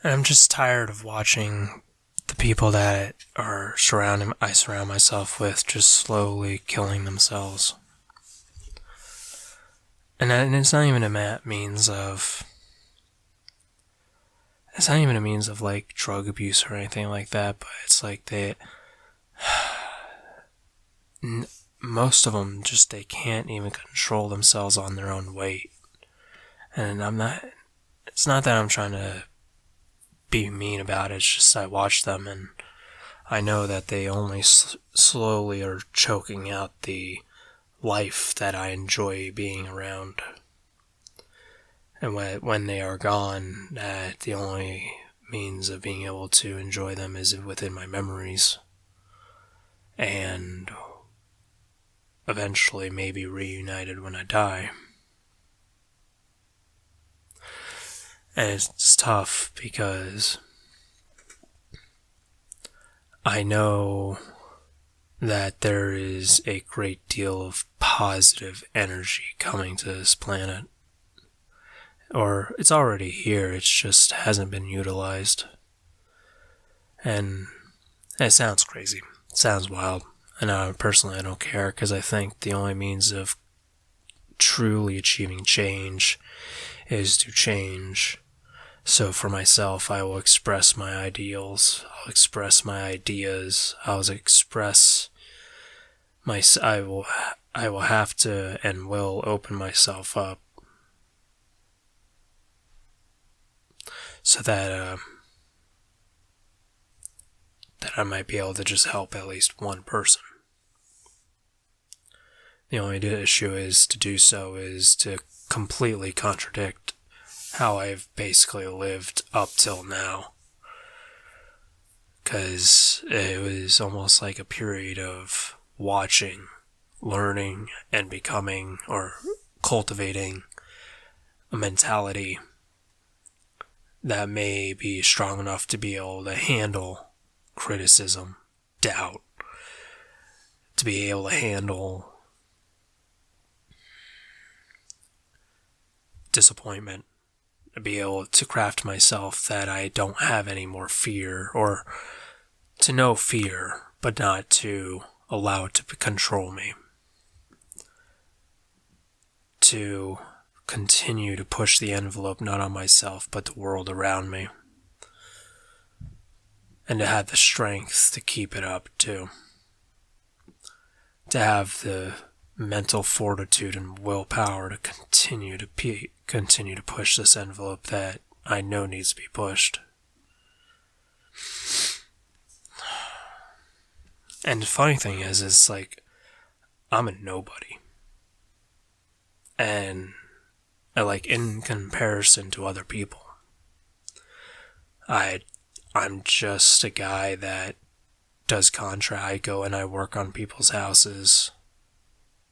and I'm just tired of watching the people that I surround myself with just slowly killing themselves. And it's not even a means of like drug abuse or anything like that, but it's like most of them they can't even control themselves on their own weight. And it's not that I'm trying to be mean about it, it's just I watch them and I know that they only slowly are choking out the life that I enjoy being around. And when they are gone, that the only means of being able to enjoy them is within my memories. And eventually maybe reunited when I die. And it's tough because I know that there is a great deal of positive energy coming to this planet. Or it's already here, it just hasn't been utilized. And it sounds crazy. It sounds wild. And personally, I don't care, because I think the only means of truly achieving change is to change. So for myself, I will express my ideals, I'll express my ideas, I will have to and will open myself up so that I might be able to just help at least one person. The only issue is to do so is to completely contradict how I've basically lived up till now. Because it was almost like a period of watching, learning, and becoming or cultivating a mentality that may be strong enough to be able to handle criticism, doubt, to be able to handle disappointment, to be able to craft myself that I don't have any more fear, or to know fear, but not to allow it to control me. To continue to push the envelope not on myself, but the world around me. And to have the strength to keep it up, too. To have the mental fortitude and willpower to continue to push this envelope that I know needs to be pushed. And the funny thing is like, I'm a nobody. And like, in comparison to other people, I'm just a guy that does contract. I go and I work on people's houses,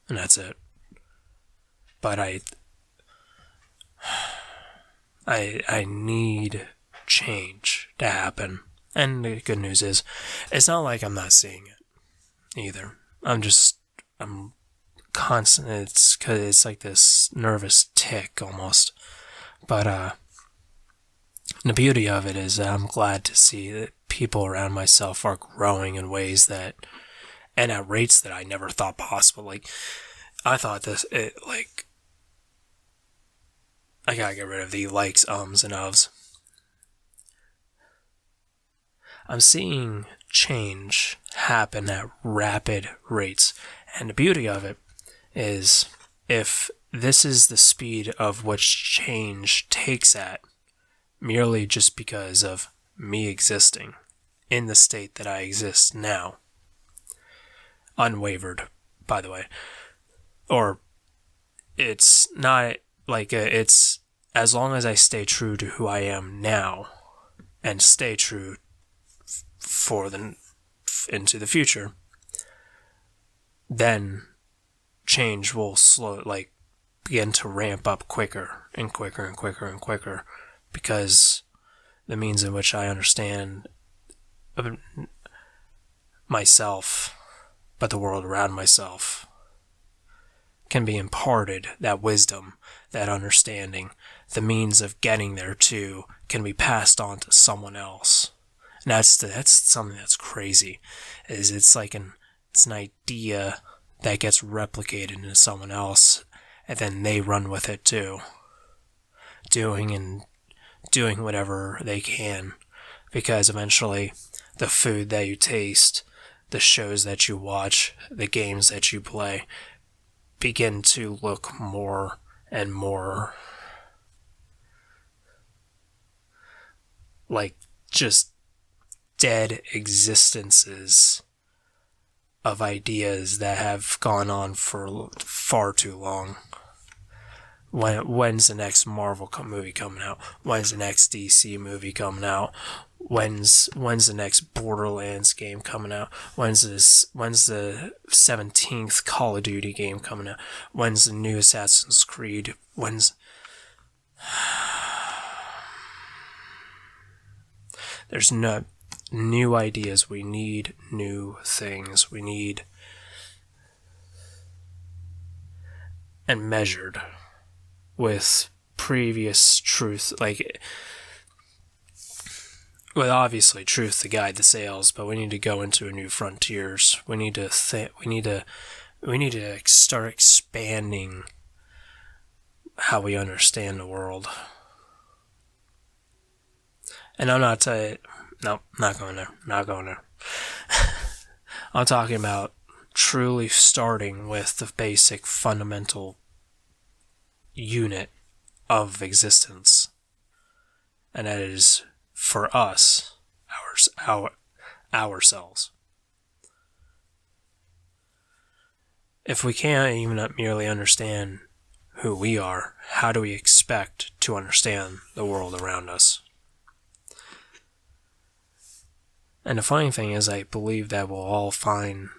and that's it. But I need change to happen. And the good news is, it's not like I'm not seeing it either. I'm constant. It's like this nervous tick almost. But the beauty of it is that I'm glad to see that people around myself are growing in ways that, and at rates that I never thought possible. Like, I thought I gotta get rid of the likes, ums, and ofs. I'm seeing change happen at rapid rates. And the beauty of it is, if this is the speed of which change takes at, merely just because of me existing in the state that I exist now, unwavered, by the way, or it's not like it's as long as I stay true to who I am now and stay true into the future, then change will begin to ramp up quicker and quicker and quicker and quicker, because the means in which I understand myself, but the world around myself, can be imparted. That wisdom, that understanding, the means of getting there too, can be passed on to someone else. And that's something that's crazy. It's an idea that gets replicated into someone else, and then they run with it too, doing whatever they can, because eventually the food that you taste, the shows that you watch, the games that you play begin to look more and more like just dead existences of ideas that have gone on for far too long. When's the next Marvel movie coming out? When's the next DC movie coming out? When's the next Borderlands game coming out? When's the 17th Call of Duty game coming out? When's the new Assassin's Creed? There's no new ideas. We need new things. We need and measured with previous truth, with obviously truth to guide the sails, but we need to go into new frontiers. We need to start expanding how we understand the world. And I'm not going there. I'm talking about truly starting with the basic fundamental unit of existence, and that is for us, ourselves. If we can't even merely understand who we are, how do we expect to understand the world around us? And the funny thing is, I believe that we'll all find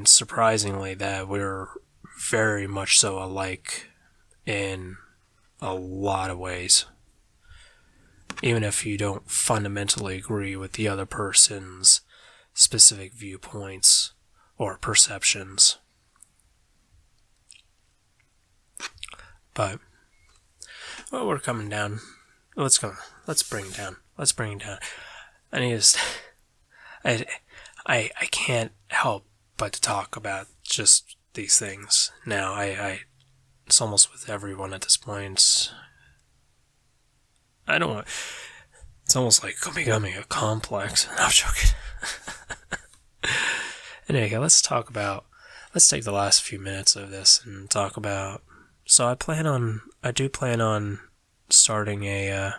surprisingly that we're very much so alike in a lot of ways. Even if you don't fundamentally agree with the other person's specific viewpoints or perceptions. But, well, we're coming down. Let's bring it down. I can't help but to talk about just these things now. It's almost with everyone at this point. It's almost like becoming a complex. No, I'm joking. Anyway, let's take the last few minutes of this and talk about, so I do plan on starting a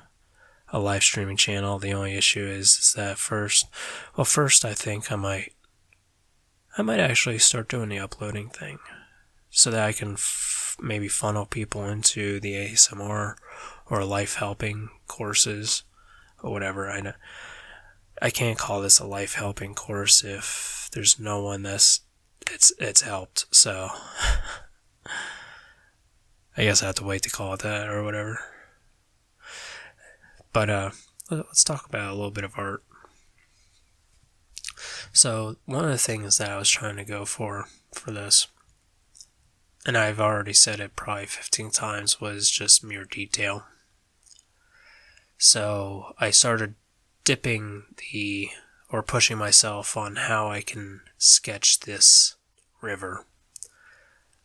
live streaming channel. The only issue is that first I think I might actually start doing the uploading thing, so that I can maybe funnel people into the ASMR or life helping courses or whatever. I can't call this a life helping course if there's no one it's helped, so I guess I have to wait to call it that or whatever. But let's talk about a little bit of art. So one of the things that I was trying to go for this, and I've already said it probably 15 times, was just mere detail. So I started pushing myself on how I can sketch this river,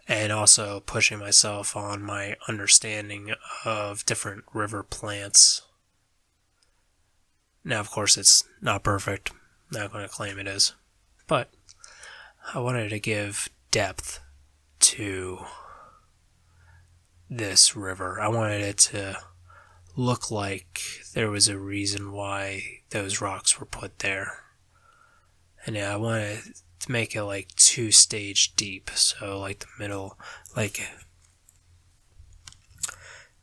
and also pushing myself on my understanding of different river plants. Now, of course, it's not perfect. I'm not going to claim it is. But I wanted to give depth to this river. I wanted it to look like there was a reason why those rocks were put there. And I wanted to make it like 2-stage deep. So like the middle, like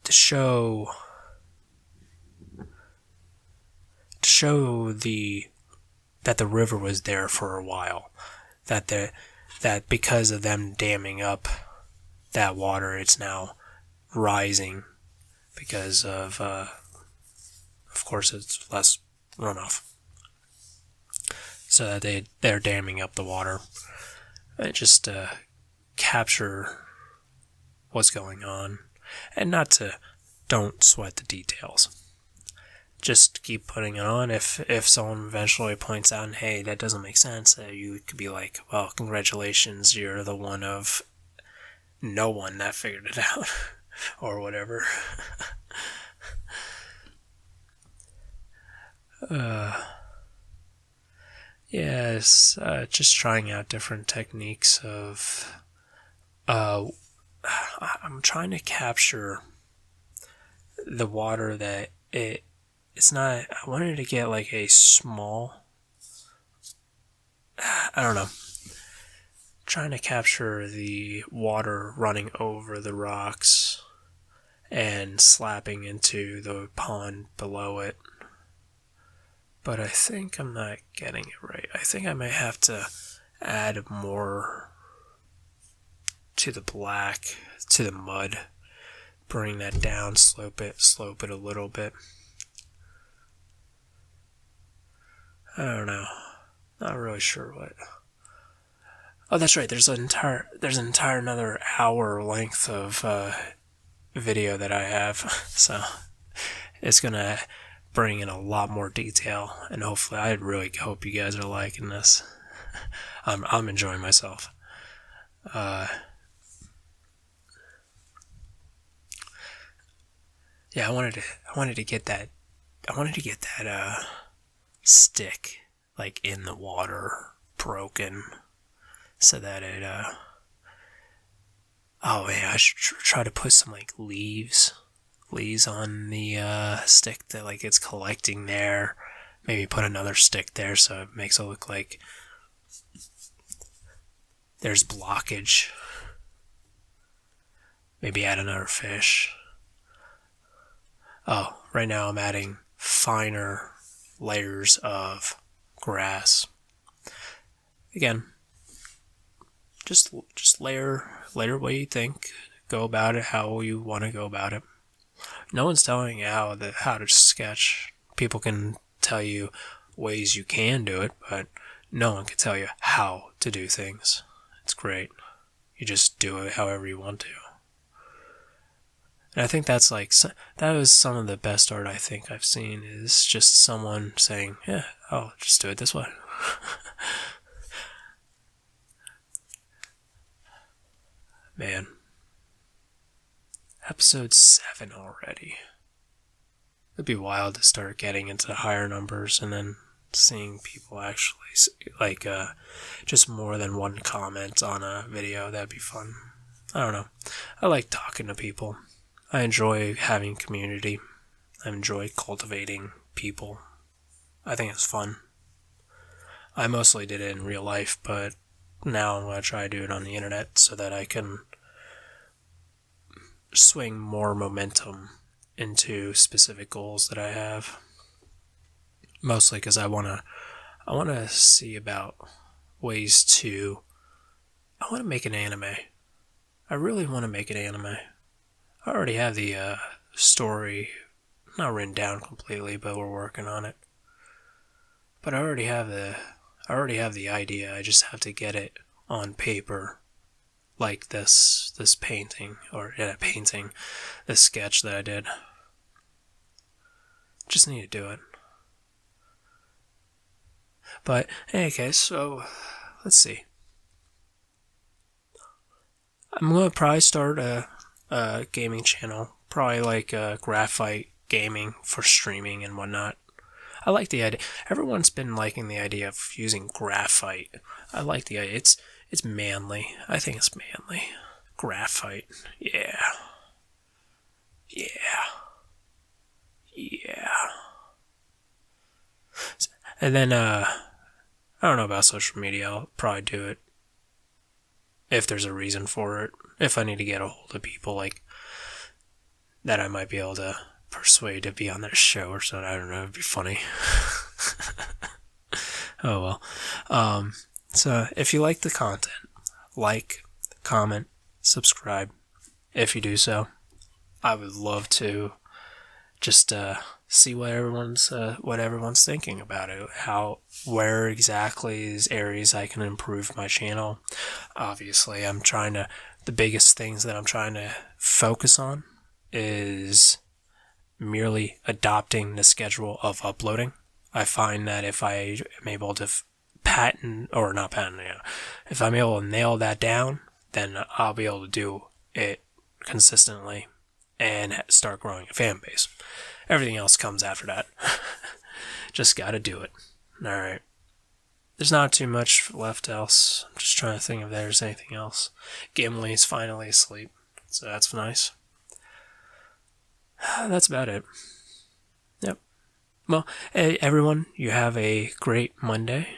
to show that the river was there for a while, that because of them damming up that water, it's now rising because of course, it's less runoff. So that they're damming up the water. And just capture what's going on, and don't sweat the details. Just keep putting it on. If someone eventually points out, hey, that doesn't make sense, you could be like, well, congratulations, you're the one of no one that figured it out, or whatever. Yes, just trying out different techniques of. I'm trying to capture the water that it's not. I wanted to get like a small. I don't know. Trying to capture the water running over the rocks and slapping into the pond below it. But I think I'm not getting it right. I think I might have to add more to the black, to the mud. Bring that down, slope it a little bit. I don't know. Not really sure what. Oh, that's right. There's an entire another hour length of video that I have. So it's gonna bring in a lot more detail, and hopefully, I really hope you guys are liking this. I'm enjoying myself. Yeah, I wanted to get that stick like in the water, broken, so that it oh yeah, I should try to put some like leaves on the stick that like it's collecting there. Maybe put another stick there so it makes it look like there's blockage. Maybe add another fish. Oh, right now I'm adding finer layers of grass. Again, just layer what you think. Go about it how you want to go about it. No one's telling you how to sketch. People can tell you ways you can do it, but no one can tell you how to do things. It's great. You just do it however you want to. And I think that was some of the best art I think I've seen, is just someone saying, yeah, I'll just do it this way. Man. Episode 7 already. It'd be wild to start getting into the higher numbers and then seeing people actually, like, just more than one comment on a video. That'd be fun. I don't know. I like talking to people. I enjoy having community. I enjoy cultivating people. I think it's fun. I mostly did it in real life, but now I'm going to try to do it on the internet so that I can swing more momentum into specific goals that I have. Mostly because I want to see about ways to. I want to make an anime. I really want to make an anime. I already have the story not written down completely, but we're working on it. But I already have the idea. I just have to get it on paper, like this painting, this sketch that I did. Just need to do it. But in any case, so let's see. I'm gonna probably start a gaming channel, probably like graphite gaming for streaming and whatnot. I like the idea. Everyone's been liking the idea of using graphite. I like the idea. It's manly. I think it's manly. Graphite. Yeah. And then I don't know about social media. I'll probably do it if there's a reason for it. If I need to get a hold of people like that, I might be able to persuade to be on their show or something. I don't know. It'd be funny. Oh well. So if you like the content, like, comment, subscribe. if you do so. I would love to just see what everyone's thinking about it. Where exactly is areas I can improve my channel. Obviously, the biggest things that I'm trying to focus on is merely adopting the schedule of uploading. I find that if I am able to if I'm able to nail that down, then I'll be able to do it consistently and start growing a fan base. Everything else comes after that. Just gotta do it. Alright. There's not too much left else. I'm just trying to think if there's anything else. Gimli's finally asleep, so that's nice. That's about it. Yep. Well, hey, everyone, you have a great Monday,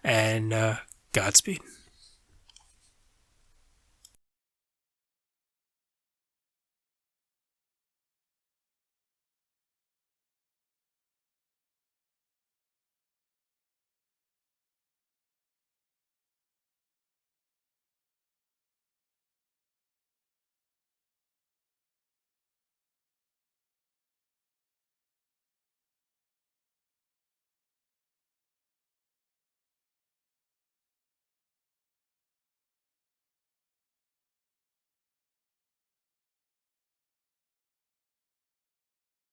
and Godspeed.